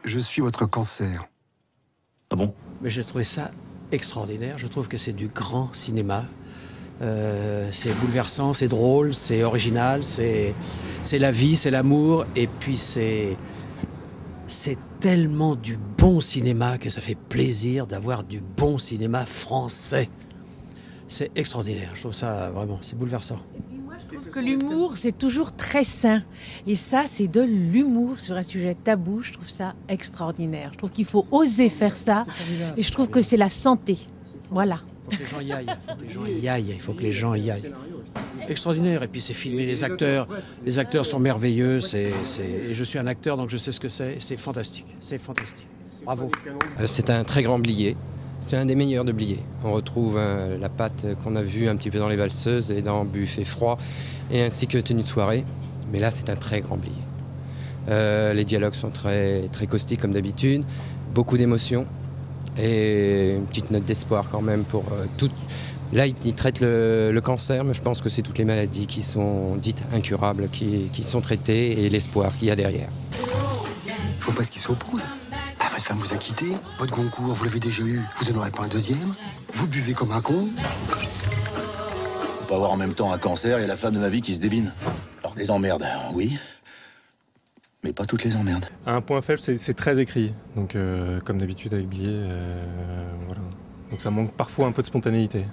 Je suis votre cancer. Ah bon? Mais j'ai trouvé ça extraordinaire. Je trouve que c'est du grand cinéma. C'est bouleversant, c'est drôle, c'est original, c'est la vie, c'est l'amour. Et puis c'est tellement du bon cinéma que ça fait plaisir d'avoir du bon cinéma français. C'est extraordinaire. Je trouve ça vraiment, c'est bouleversant. Je trouve que l'humour, c'est toujours très sain. Et ça, c'est de l'humour sur un sujet tabou. Je trouve ça extraordinaire. Je trouve qu'il faut oser faire ça. Et je trouve que c'est la santé. Voilà. Il faut que les gens y aillent. Il faut que les gens y aillent. Extraordinaire. Et puis c'est filmé, les acteurs sont merveilleux. Et je suis un acteur, donc je sais ce que c'est. C'est fantastique. C'est fantastique. Bravo. C'est un très grand blier. C'est un des meilleurs de Blier. On retrouve la patte qu'on a vue un petit peu dans Les Valseuses et dans Buffet froid, et ainsi que Tenue de soirée. Mais là, c'est un très grand Blier. Les dialogues sont très, très caustiques comme d'habitude, beaucoup d'émotions et une petite note d'espoir quand même pour tout. Là, il traite le cancer, mais je pense que c'est toutes les maladies qui sont dites incurables, qui sont traitées, et l'espoir qu'il y a derrière. Faut pas ce qu'ils s'opposent. Votre femme vous a quitté, votre Goncourt, vous l'avez déjà eu, vous en aurez pas un deuxième, vous buvez comme un con. On peut avoir en même temps un cancer et la femme de ma vie qui se débine. Alors des emmerdes, oui, mais pas toutes les emmerdes. Un point faible, c'est très écrit. Donc comme d'habitude avec Blier, voilà. Donc ça manque parfois un peu de spontanéité.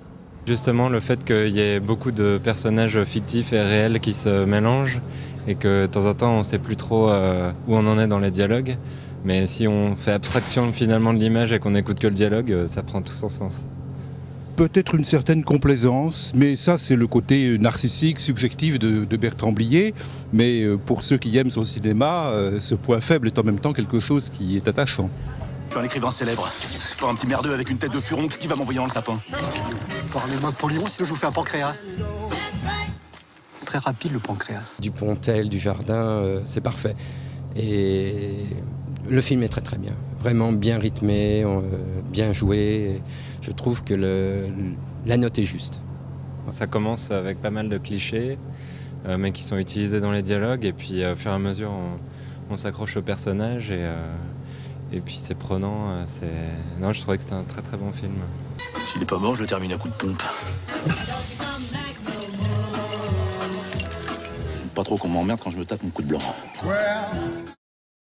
Justement, le fait qu'il y ait beaucoup de personnages fictifs et réels qui se mélangent et que de temps en temps on ne sait plus trop où on en est dans les dialogues. Mais si on fait abstraction finalement de l'image et qu'on n'écoute que le dialogue, ça prend tout son sens. Peut-être une certaine complaisance, mais ça c'est le côté narcissique, subjectif de Bertrand Blier. Mais pour ceux qui aiment son cinéma, ce point faible est en même temps quelque chose qui est attachant. Je suis un écrivain célèbre. C'est pas un petit merdeux avec une tête de furoncle qui va m'envoyer dans le sapin. Parlez-moi de Polyron, sinon je vous fais un pancréas. C'est très rapide le pancréas. Dupontel, Dujardin, c'est parfait. Et le film est très très bien, vraiment bien rythmé, bien joué. Je trouve que la note est juste. Ça commence avec pas mal de clichés, mais qui sont utilisés dans les dialogues. Et puis au fur et à mesure, on s'accroche au personnage. Et puis c'est prenant. Non, je trouvais que c'était un très très bon film. S'il est pas mort, je le termine à coup de pompe. Pas trop qu'on m'emmerde quand je me tape mon coup de blanc.